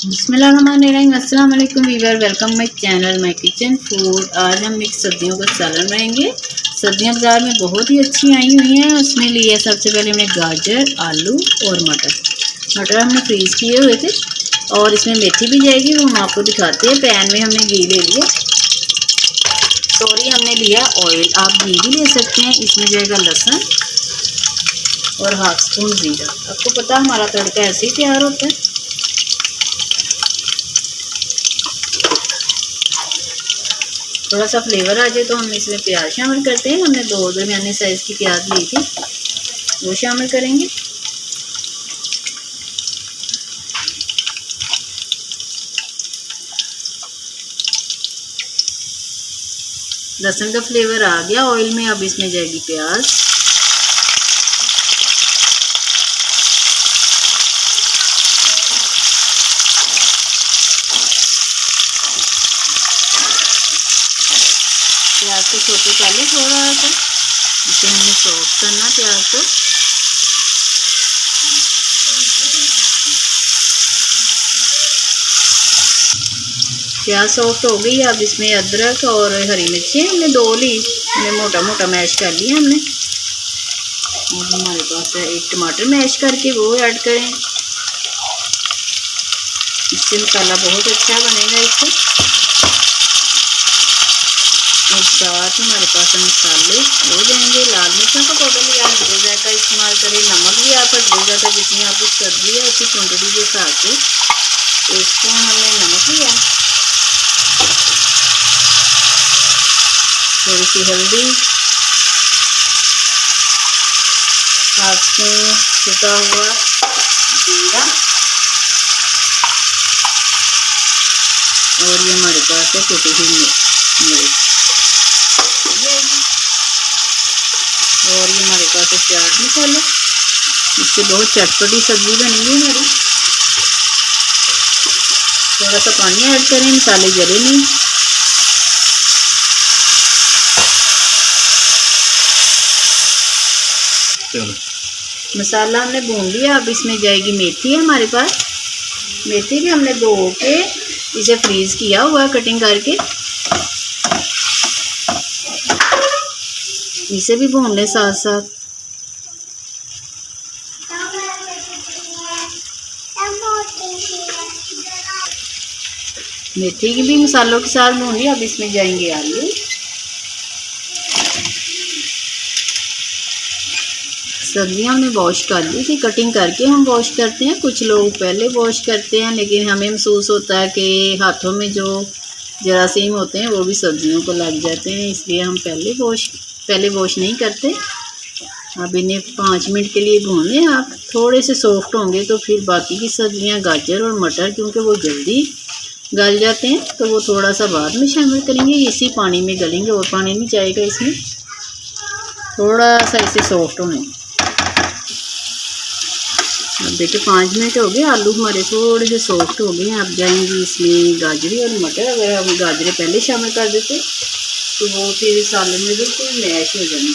बिस्मिल्लाहिर्रहमानिर्रहीम। अस्सलाम वालेकुम viewer, welcome my channel my kitchen food. आज हम मिक्स सब्जियों का सालन बनाएंगे। सब्जियां बाजार में बहुत ही अच्छी आई हुई हैं। उसमें लिया सबसे पहले हमने गाजर, आलू और मटर हमने फ्रीज़ किए हुए थे। और इसमें मेथी भी जाएगी, वो हम आपको दिखाते हैं। पैन में हमने घी ले लिया, सॉरी हमने लिया ऑयल, आप घी भी ले सकते हैं। इसमें जाएगा लहसुन और हाफ स्पून ज़ीरा। आपको पता हमारा तड़का ऐसे ही तैयार होता है। थोड़ा सा फ्लेवर आ जाए तो हम इसमें प्याज शामिल करते हैं। हमने 2 दरमियाने साइज़ की प्याज ली थी, वो शामिल करेंगे। लहसुन का फ्लेवर आ गया ऑयल में, अब इसमें जाएगी प्याज। प्याज को छोटे पहले थोड़ा सा, इसे हमने सॉफ्ट करना प्याज को। प्याज सॉफ्ट हो गई। अब इसमें अदरक और हरी मिर्ची हमने 2 ली, हमने मोटा मोटा मैश कर लिया हमने। और हमारे पास है एक टमाटर मैश करके, वो ऐड करें। इससे मसाला बहुत अच्छा बनेगा इससे। और साथ हमारे पास मसाले हो जाएंगे। लाल मिर्चों का पाउडर लिया, हल्दी का इस्तेमाल करें। नमक भी आप हल्दी का, जितनी आपकी सब्जी है उसी क्वान्टिटी के हिसाब से। तो इसको हमने नमक लिया, थोड़ी सी हल्दी, हाफ स्पून कुटा हुआ जीरा, और ये हमारे पास है कुटी हुई मिर्च, और ये हमारे पास है चाट मसाला। इससे बहुत चटपटी सब्जी बनेगी हमारी। थोड़ा सा पानी ऐड करें, मसाले जले नहीं। मसाला हमने भून लिया। अब इसमें जाएगी मेथी है हमारे पास। मेथी भी हमने धो के इसे फ्रीज़ किया हुआ कटिंग करके। इसे भी भून लें साथ साथ। मेथी की भी मसालों के साथ भून लिया। अब इसमें जाएंगे आलू। सब्जियां हमने वॉश कर ली थी, कटिंग करके हम वॉश करते हैं। कुछ लोग पहले वॉश करते हैं, लेकिन हमें महसूस होता है कि हाथों में जो जरासीम होते हैं वो भी सब्जियों को लग जाते हैं, इसलिए हम पहले वॉश नहीं करते। अब इन्हें 5 मिनट के लिए भून लें। आप थोड़े से सॉफ्ट होंगे तो फिर बाकी की सब्जियां, गाजर और मटर, क्योंकि वो जल्दी गल जाते हैं, तो वो थोड़ा सा बाद में शामिल करेंगे। इसी पानी में गलेंगे, और पानी नहीं जाएगा इसमें। थोड़ा सा इसे सॉफ्ट होने। अब देखिए 5 मिनट हो गए, आलू हमारे थोड़े से सॉफ्ट हो गए हैं। अब जाएंगी इसमें गाजरी और मटर। अगर हम गाजरें पहले शामिल कर देते तो वो फिर सालन में बिल्कुल मैश हो जाएंगे।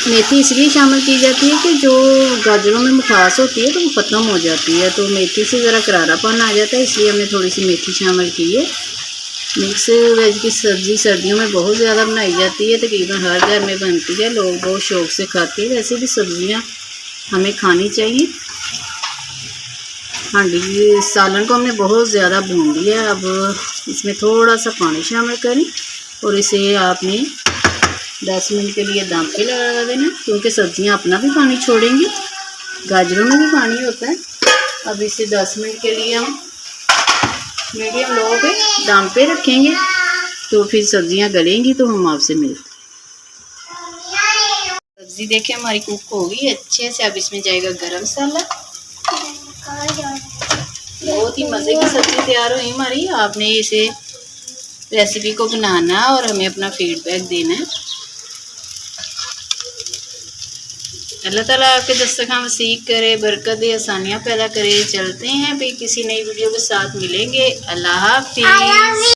मेथी इसलिए शामिल की जाती है कि जो गाजरों में मिठास होती है तो वो ख़त्म हो जाती है, तो मेथी से ज़रा करारापन आ जाता है, इसलिए हमने थोड़ी सी मेथी शामिल की है। मिक्स वेज की सब्ज़ी सर्दियों में बहुत ज़्यादा बनाई जाती है, तकरीबन हर घर में बनती है। लोग बहुत शौक़ से खाते हैं। वैसे भी सब्ज़ियां हमें खानी चाहिए। हांडी सालन को हमने बहुत ज़्यादा भून लिया। अब इसमें थोड़ा सा पानी शामिल करें और इसे आपने 10 मिनट के लिए दम पे लगा देना, क्योंकि सब्ज़ियां अपना भी पानी छोड़ेंगी, गाजरों में भी पानी होता है। अब इसे 10 मिनट के लिए हम मीडियम लो पे दम पे रखेंगे, तो फिर सब्जियां गलेंगी तो हम आपसे मिलते हैं। सब्ज़ी देखिए हमारी कुक हो गई अच्छे से। अब इसमें जाएगा गरम मसाला। बहुत ही मज़े की सब्ज़ी तैयार हुई हमारी। आपने इसे रेसिपी को बनाना और हमें अपना फीडबैक देना है। अल्लाह ताला आपके दस्तरखान वसीअ करे, बरकत दे, आसानियाँ पैदा करे। चलते हैं फिर किसी नई वीडियो के साथ मिलेंगे। अल्लाह हाफ़िज़।